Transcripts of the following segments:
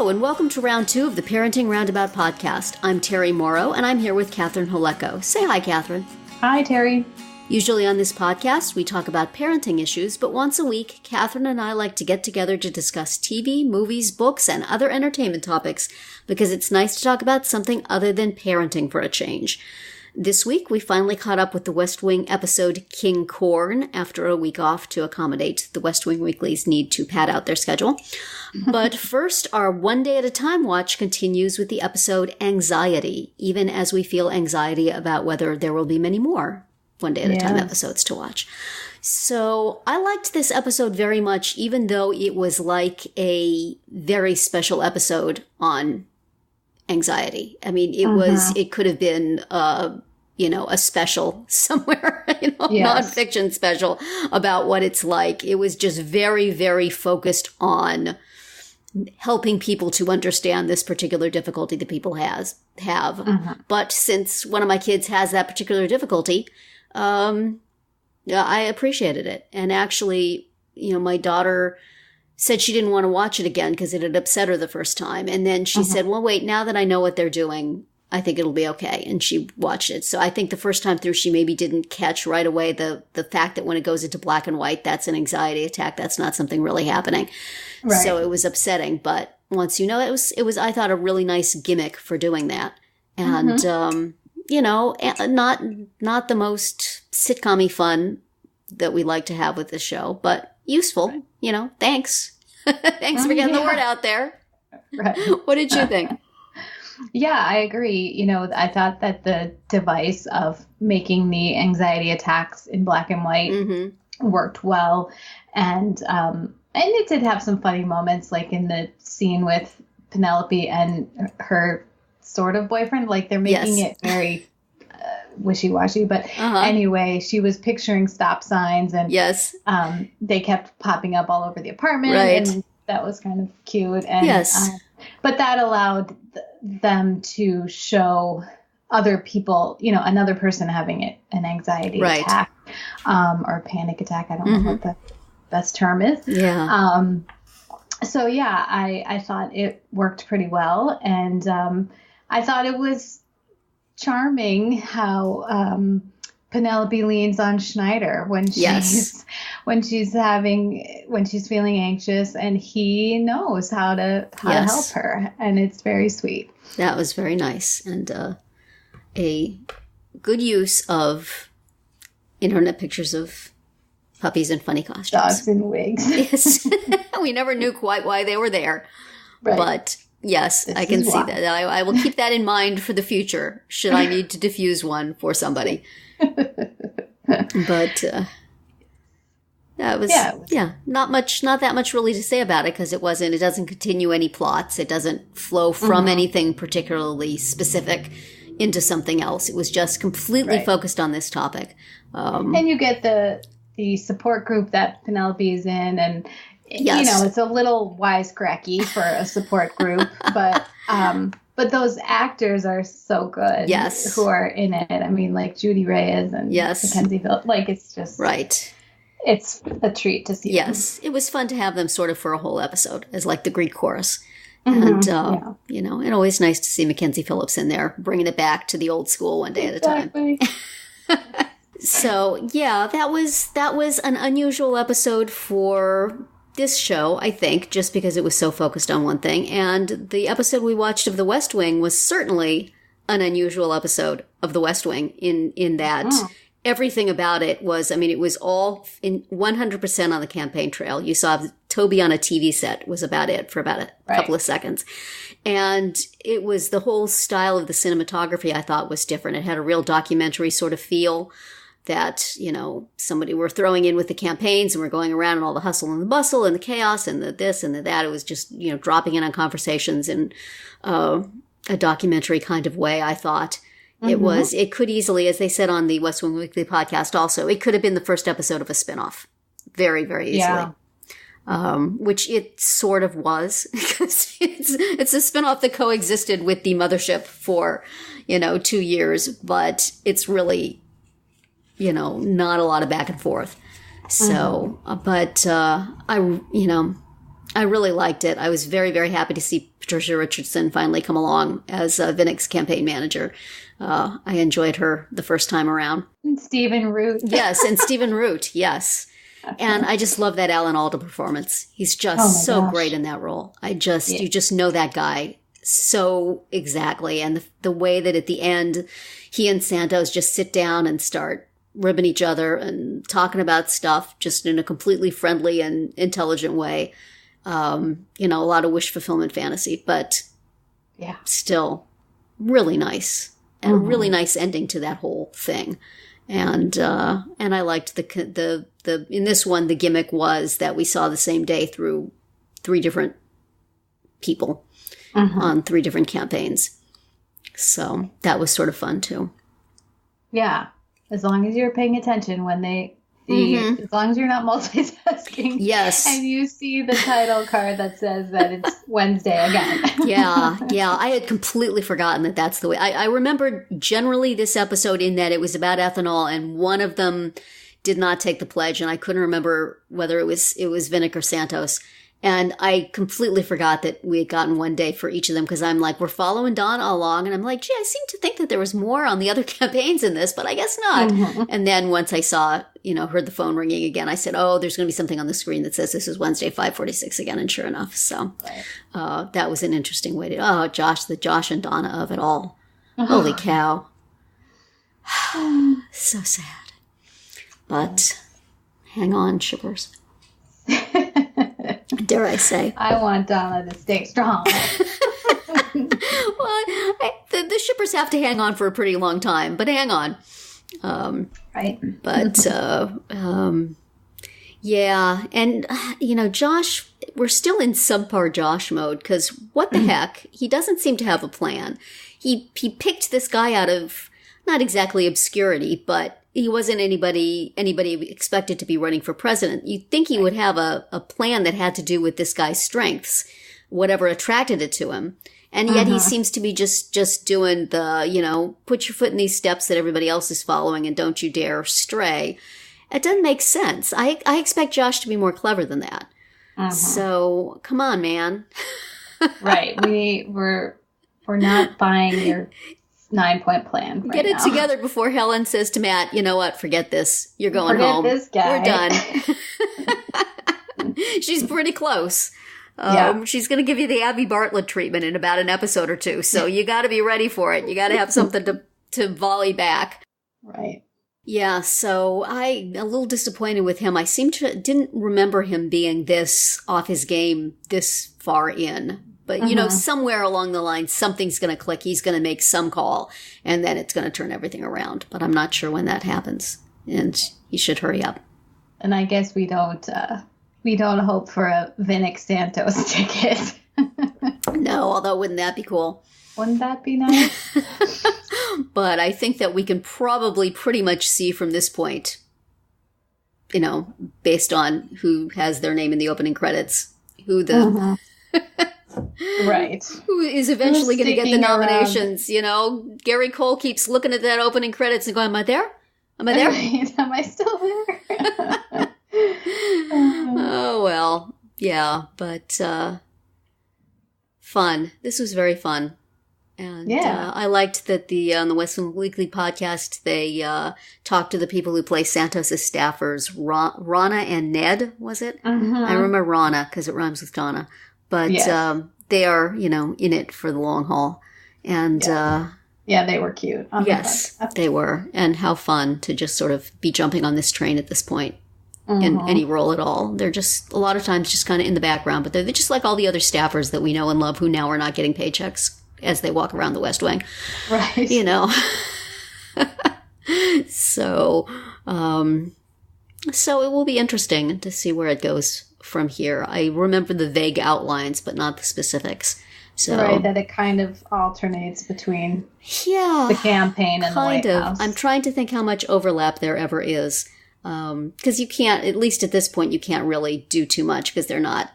Hello, and welcome to round 2 of the Parenting Roundabout podcast. I'm Terry Morrow, and I'm here with Catherine Holeko. Say hi, Catherine. Hi, Terry. Usually on this podcast, we talk about parenting issues, but once a week, Catherine and I like to get together to discuss TV, movies, books, and other entertainment topics, because it's nice to talk about something other than parenting for a change. This week, we finally caught up with the West Wing episode King Corn after a week off to accommodate the West Wing Weekly's need to pad out their schedule. But first, our One Day at a Time watch continues with the episode Anxiety, even as we feel anxiety about whether there will be many more One Day at a Time episodes to watch. So I liked this episode very much, even though it was like a very special episode on anxiety. I mean, it could have been, a special somewhere, nonfiction special about what it's like. It was just very, very focused on helping people to understand this particular difficulty that people have. But since one of my kids has that particular difficulty, I appreciated it. And actually, my daughter said she didn't want to watch it again because it had upset her the first time. And then she said, well, wait, now that I know what they're doing, I think it'll be okay. And she watched it. So I think the first time through, she maybe didn't catch right away the fact that when it goes into black and white, that's an anxiety attack. That's not something really happening. Right. So it was upsetting. But once you know, it was, I thought, a really nice gimmick for doing that. And, not the most sitcom-y fun that we like to have with this show, but useful, thanks. Thanks for getting the word out there. Right. What did you think? Yeah, I agree. I thought that the device of making the anxiety attacks in black and white worked well. And it did have some funny moments, like in the scene with Penelope and her sort of boyfriend, like they're making it very wishy-washy, but anyway, she was picturing stop signs and they kept popping up all over the apartment, and that was kind of cute. And but that allowed them to show other people, another person having an anxiety attack or panic attack. I don't know what the best term is. So I thought it worked pretty well, and I thought it was charming how Penelope leans on Schneider when she's feeling anxious, and he knows how to help her, and it's very sweet. That was very nice, and a good use of internet pictures of puppies in funny costumes, dogs in wigs. Yes, we never knew quite why they were there, but. Yes, I can see that. I will keep that in mind for the future, should I need to diffuse one for somebody. But that was, not that much really to say about it, because it doesn't continue any plots. It doesn't flow from anything particularly specific into something else. It was just completely focused on this topic. And you get the support group that Penelope is in, and it's a little wisecracky for a support group, but those actors are so good. Yes, who are in it. I mean, like Judy Reyes and Mackenzie Phillips. Like, it's just It's a treat to see. Yes, it was fun to have them sort of for a whole episode as like the Greek chorus, and and always nice to see Mackenzie Phillips in there, bringing it back to the old school one day at a time. So that was an unusual episode for this show, I think, just because it was so focused on one thing. And the episode we watched of The West Wing was certainly an unusual episode of The West Wing in that everything about it was, it was all in 100% on the campaign trail. You saw Toby on a TV set was about it for about a couple of seconds. And it was the whole style of the cinematography I thought was different. It had a real documentary sort of feel. That, somebody were throwing in with the campaigns, and we're going around and all the hustle and the bustle and the chaos and the this and the that. It was just, dropping in on conversations in a documentary kind of way, I thought. It could easily, as they said on the West Wing Weekly podcast also, it could have been the first episode of a spinoff. Very, very easily. Which it sort of was, because it's a spinoff that coexisted with the mothership for, 2 years, but it's really... not a lot of back and forth. So, but I really liked it. I was very, very happy to see Patricia Richardson finally come along as Vinnick's campaign manager. I enjoyed her the first time around. And Stephen Root. Yes, and Stephen Root, yes. And I just love that Alan Alda performance. He's just so great in that role. You just know that guy so exactly. And the way that at the end, he and Santos just sit down and start ribbing each other and talking about stuff just in a completely friendly and intelligent way. A lot of wish fulfillment fantasy, but still really nice. And a really nice ending to that whole thing. And I liked the in this one, the gimmick was that we saw the same day through 3 different people on 3 different campaigns. So that was sort of fun too. Yeah. As long as you're paying attention when as long as you're not multitasking. Yes. And you see the title card that says that it's Wednesday again. Yeah. I had completely forgotten that that's the way. I remembered generally this episode in that it was about ethanol and one of them did not take the pledge, and I couldn't remember whether it was Vinnick or Santos. And I completely forgot that we had gotten one day for each of them because I'm like, we're following Donna along. And I'm like, gee, I seem to think that there was more on the other campaigns in this, but I guess not. And then once I saw, heard the phone ringing again, I said, oh, there's going to be something on the screen that says this is Wednesday, 5:46 again. And sure enough. So that was an interesting way to, the Josh and Donna of it all. Holy cow. So sad. But hang on, shippers. Dare I say. I want Donna to stay strong. Well, the shippers have to hang on for a pretty long time, but hang on. Right. But, yeah. And, Josh, we're still in subpar Josh mode because what the heck? He doesn't seem to have a plan. He picked this guy out of not exactly obscurity, but he wasn't anybody expected to be running for president. You'd think he would have a plan that had to do with this guy's strengths, whatever attracted it to him. And yet he seems to be just doing the, put your foot in these steps that everybody else is following and don't you dare stray. It doesn't make sense. I expect Josh to be more clever than that. So come on, man. Right. We're not buying your 9-point plan. Right Get it now. together before Helen says to Matt, you know what, forget this. You're going home. This guy. We're done. She's pretty close. She's going to give you the Abby Bartlett treatment in about an episode or 2. So you got to be ready for it. You got to have something to volley back. Right. Yeah. So I'm a little disappointed with him. I didn't remember him being this off his game this far in. But, somewhere along the line, something's going to click. He's going to make some call, and then it's going to turn everything around. But I'm not sure when that happens, and he should hurry up. And I guess we don't hope for a Vinnick Santos ticket. No, although wouldn't that be cool? Wouldn't that be nice? But I think that we can probably pretty much see from this point, based on who has their name in the opening credits, who the... Right. Who is eventually going to get the nominations, Gary Cole keeps looking at that opening credits and going, am I there? Am I there? Am I still there? Oh, well. Yeah, but fun. This was very fun. And I liked that on the Westland Weekly podcast, they talked to the people who play Santos' staffers, Rana and Ned, was it? I remember Rana because it rhymes with Donna. But they are, in it for the long haul. And they were cute. Yes, they were. And how fun to just sort of be jumping on this train at this point in any role at all. They're just, a lot of times, just kind of in the background. But they're just like all the other staffers that we know and love who now are not getting paychecks as they walk around the West Wing. Right. So it will be interesting to see where it goes from here. I remember the vague outlines, but not the specifics. So, right, that it kind of alternates between the campaign and the White House. I'm trying to think how much overlap there ever is. Because you can't, at least at this point, you can't really do too much because they're not,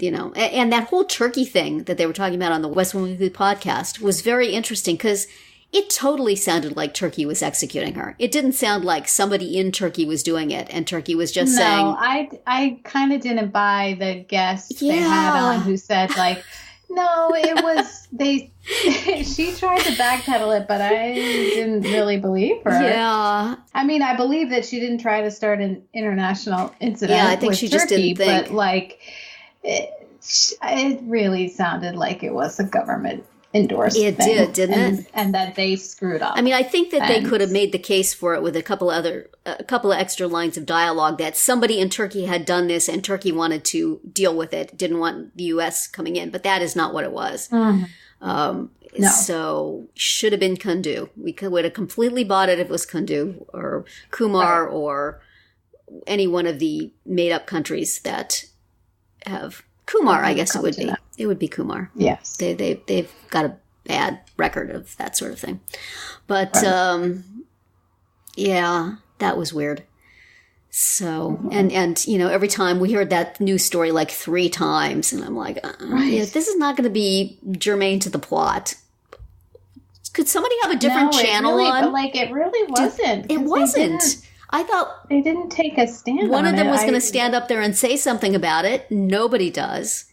and that whole Turkey thing that they were talking about on the Westland Weekly podcast was very interesting because it totally sounded like Turkey was executing her. It didn't sound like somebody in Turkey was doing it and Turkey was just saying... No, I kind of didn't buy the guest they had on who said, like, No, it was she tried to backpedal it, but I didn't really believe her. Yeah. I mean, I believe that she didn't try to start an international incident. Yeah, I think she Turkey, just didn't think. But like, it really sounded like it was a government endorsed It thing, did, didn't it? And that they screwed up. I mean, I think that they could have made the case for it with a couple of extra lines of dialogue that somebody in Turkey had done this and Turkey wanted to deal with it, didn't want the U.S. coming in, but that is not what it was. Mm-hmm. No. So should have been Kundu. We would have completely bought it if it was Kundu or Kumar or any one of the made up countries that have Kumar. I guess it would be. That. It would be Kumar. Yes, they've got a bad record of that sort of thing. But yeah, that was weird. So and every time we heard that news story like 3 times, and I'm like, this is not going to be germane to the plot. Could somebody have a different channel on? But like, it really wasn't. It wasn't. I thought they didn't take a stand. One of them was going to stand up there and say something about it. Nobody does.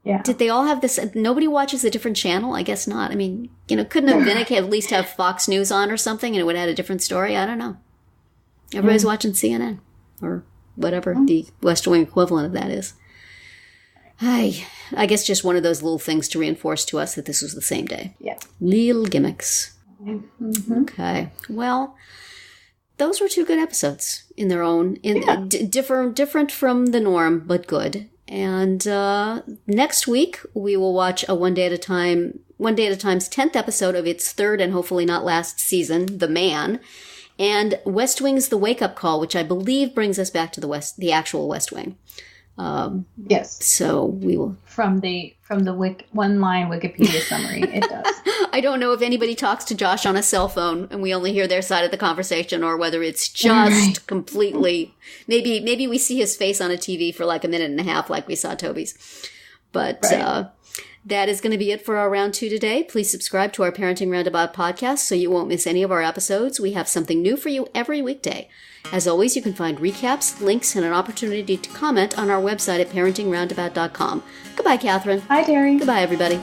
Yeah. Did they all have this? Nobody watches a different channel? I guess not. I mean, couldn't have Vinnick at least have Fox News on or something, and it would have had a different story? I don't know. Everybody's watching CNN or whatever the West Wing equivalent of that is. I guess just one of those little things to reinforce to us that this was the same day. Yeah. Little gimmicks. Mm-hmm. Okay. Well, those were 2 good episodes in their own, different from the norm, but good. And next week we will watch a One Day at a Time's 10th episode of its 3rd and hopefully not last season, The Man, and West Wing's The Wake Up Call, which I believe brings us back to the actual West Wing. Yes. So we will from the one-line Wikipedia summary. It does. I don't know if anybody talks to Josh on a cell phone and we only hear their side of the conversation, or whether it's just completely. Maybe we see his face on a TV for like a minute and a half, like we saw Toby's. But that is going to be it for our round 2 today. Please subscribe to our Parenting Roundabout podcast so you won't miss any of our episodes. We have something new for you every weekday. As always, you can find recaps, links, and an opportunity to comment on our website at parentingroundabout.com. Goodbye, Catherine. Hi, Terry. Goodbye, everybody.